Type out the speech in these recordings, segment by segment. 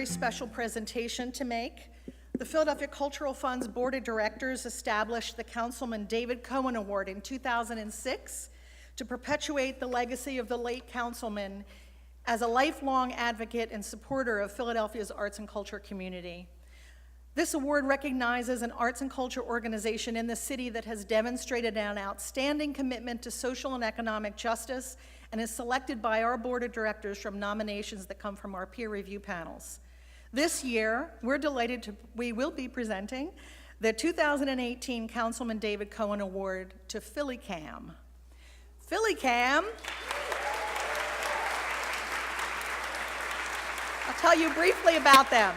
very special presentation to make. The Philadelphia Cultural Fund's Board of Directors established the Councilman David Cohen Award in 2006 to perpetuate the legacy of the late Councilman as a lifelong advocate and supporter of Philadelphia's arts and culture community. This award recognizes an arts and culture organization in the city that has demonstrated an outstanding commitment to social and economic justice and is selected by our board of directors from nominations that come from our peer review panels. This year, we will be presenting the 2018 Councilman David Cohen Award to PhillyCAM. PhillyCAM, I'll tell you briefly about them.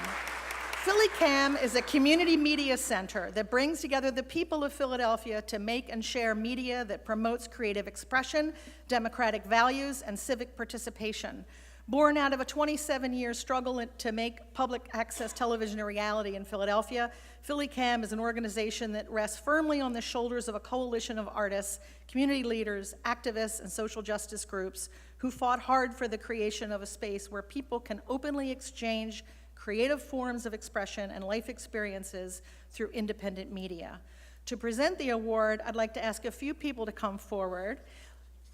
PhillyCAM is a community media center that brings together the people of Philadelphia to make and share media that promotes creative expression, democratic values, and civic participation. Born out of a 27-year struggle to make public access television a reality in Philadelphia, PhillyCAM is an organization that rests firmly on the shoulders of a coalition of artists, community leaders, activists, and social justice groups who fought hard for the creation of a space where people can openly exchange creative forms of expression and life experiences through independent media. To present the award, I'd like to ask a few people to come forward.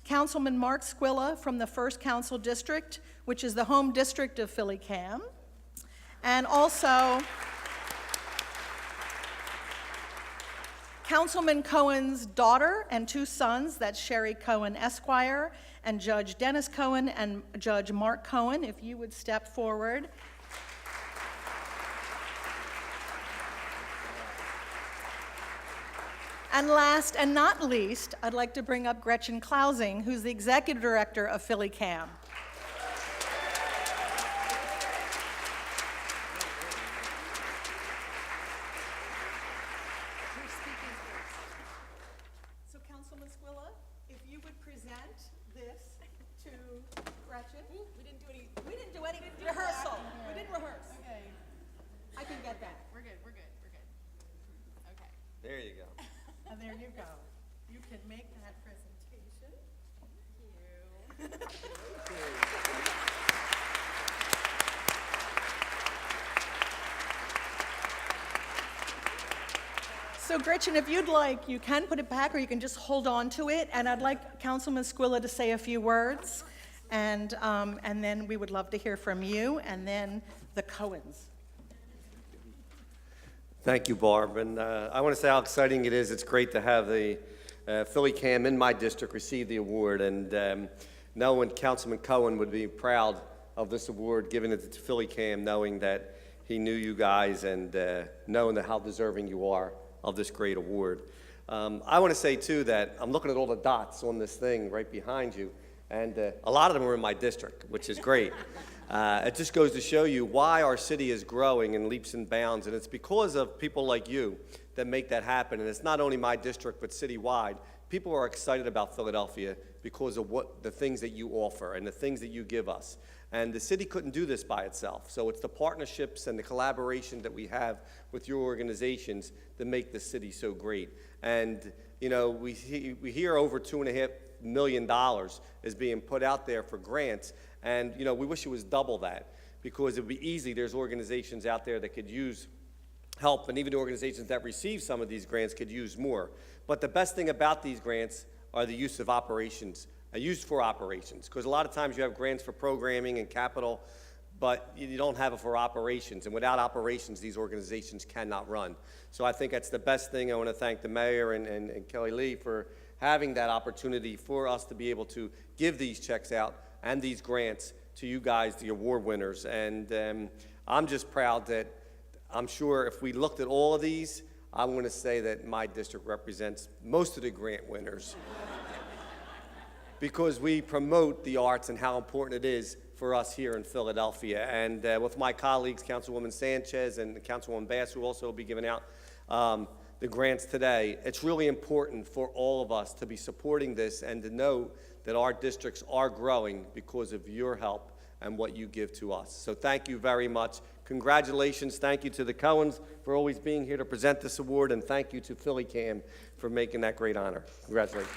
Councilman Mark Squilla from the 1st Council District, which is the home district of PhillyCAM, and also Councilman Cohen's daughter and 2 sons, that's Sherry Cohen Esquire, and Judge Dennis Cohen and Judge Mark Cohen, if you would step forward. And last and not least, I'd like to bring up Gretchen Klausing, who's the Executive Director of PhillyCAM. So Councilman Squilla, if you would present this to Gretchen. We didn't do any rehearsal. We didn't rehearse. Okay. I can get that. We're good. Okay. There you go. And there you go. You can make that presentation. Thank you. So Gretchen, if you'd like, you can put it back or you can just hold on to it. And I'd like Councilman Squilla to say a few words. And then we would love to hear from you and then the Cohens. Thank you, Barb. And I want to say how exciting it is. It's great to have the PhillyCAM in my district receive the award. And knowing Councilman Cohen would be proud of this award, giving it to PhillyCAM, knowing that he knew you guys and knowing how deserving you are of this great award. I want to say, too, that I'm looking at all the dots on this thing right behind you. And a lot of them are in my district, which is great. It just goes to show you why our city is growing in leaps and bounds, and it's because of people like you that make that happen. And it's not only my district, but citywide. People are excited about Philadelphia because of the things that you offer and the things that you give us. And the city couldn't do this by itself. So it's the partnerships and the collaboration that we have with your organizations that make the city so great. And, you know, we hear over $2.5 million is being put out there for grants. And, you know, we wish it was double that because it would be easy. There's organizations out there that could use help, and even the organizations that receive some of these grants could use more. But the best thing about these grants are the use of operations, used for operations, because a lot of times you have grants for programming and capital, but you don't have it for operations. And without operations, these organizations cannot run. So I think that's the best thing. I want to thank the mayor and Kelly Lee for having that opportunity for us to be able to give these checks out and these grants to you guys, the award winners. And I'm just proud that I'm sure if we looked at all of these, I'm going to say that my district represents most of the grant winners because we promote the arts and how important it is for us here in Philadelphia. And with my colleagues, Councilwoman Sanchez and Councilwoman Bass, who also will be giving out the grants today, it's really important for all of us to be supporting this and to know that our districts are growing because of your help and what you give to us. So thank you very much. Congratulations. Thank you to the Cohens for always being here to present this award, and thank you to PhillyCAM for making that great honor. Congratulations.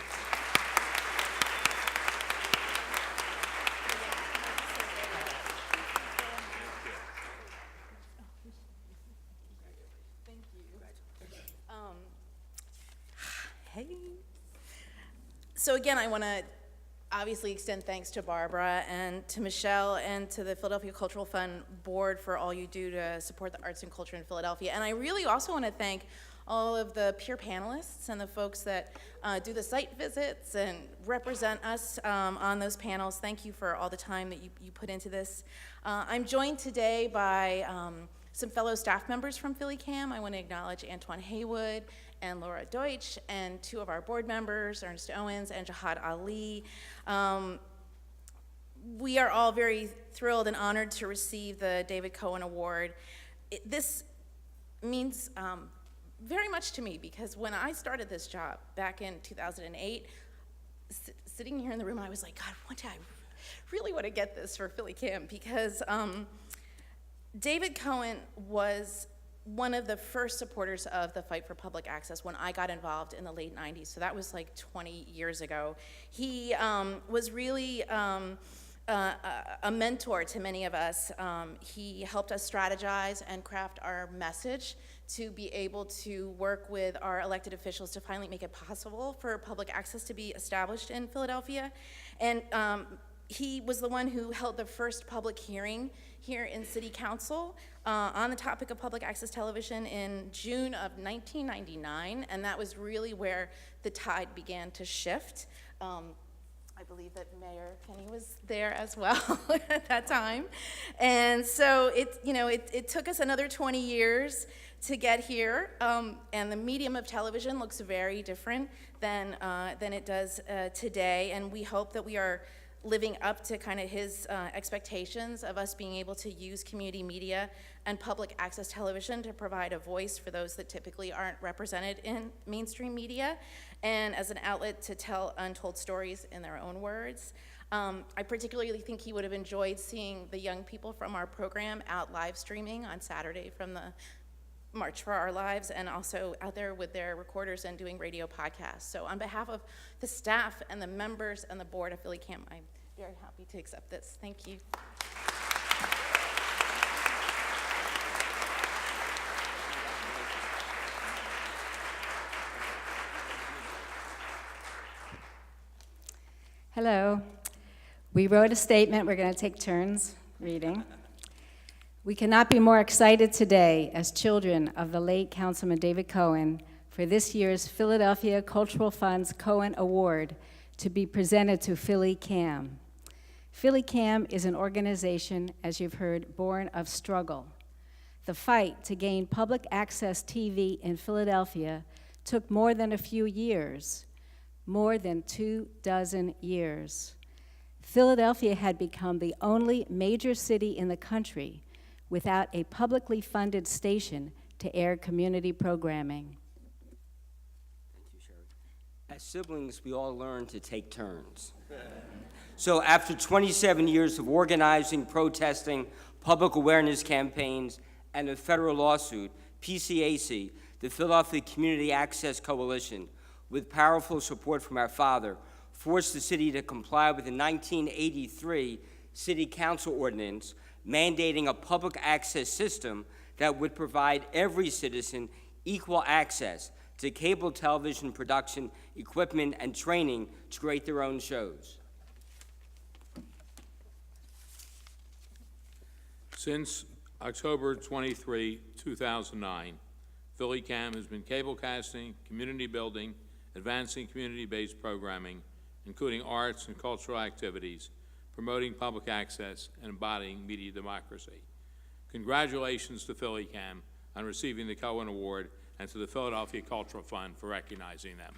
So again, I want to obviously extend thanks to Barbara and to Michelle and to the Philadelphia Cultural Fund Board for all you do to support the arts and culture in Philadelphia. And I really also want to thank all of the peer panelists and the folks that do the site visits and represent us on those panels. Thank you for all the time that you put into this. I'm joined today by some fellow staff members from PhillyCAM. I want to acknowledge Antoine Haywood and Laura Deutsch, and two of our board members, Ernest Owens and Jihad Ali. We are all very thrilled and honored to receive the David Cohen Award. This means very much to me, because when I started this job back in 2008, sitting here in the room, I was like, God, one day I really want to get this for PhillyCAM, because David Cohen was one of the first supporters of the fight for public access when I got involved in the late 90s. So that was like 20 years ago. He was really a mentor to many of us. He helped us strategize and craft our message to be able to work with our elected officials to finally make it possible for public access to be established in Philadelphia. And he was the one who held the first public hearing here in City Council on the topic of public access television in June of 1999, and that was really where the tide began to shift. I believe that Mayor Kenny was there as well at that time. And so it took us another 20 years to get here, and the medium of television looks very different than it does today, and we hope that we are living up to kind of his expectations of us being able to use community media and public access television to provide a voice for those that typically aren't represented in mainstream media, and as an outlet to tell untold stories in their own words. I particularly think he would have enjoyed seeing the young people from our program out live streaming on Saturday from the March for Our Lives, and also out there with their recorders and doing radio podcasts. So on behalf of the staff and the members and the board of PhillyCAM, I'm very happy to accept this. Thank you. Hello. We wrote a statement. We're going to take turns reading. We cannot be more excited today as children of the late Councilman David Cohen for this year's Philadelphia Cultural Fund's Cohen Award to be presented to PhillyCAM. PhillyCAM is an organization, as you've heard, born of struggle. The fight to gain public access TV in Philadelphia took more than a few years, more than 24 years. Philadelphia had become the only major city in the country without a publicly funded station to air community programming. Thank you, Sherry. As siblings, we all learn to take turns. So after 27 years of organizing, protesting, public awareness campaigns, and a federal lawsuit, PCAC, the Philadelphia Community Access Coalition, with powerful support from our father, forced the city to comply with the 1983 City Council ordinance mandating a public access system that would provide every citizen equal access to cable television production, equipment, and training to create their own shows. Since October 23, 2009, PhillyCAM has been cablecasting, community building, advancing community-based programming, including arts and cultural activities, promoting public access, and embodying media democracy. Congratulations to PhillyCAM on receiving the Cohen Award and to the Philadelphia Cultural Fund for recognizing them.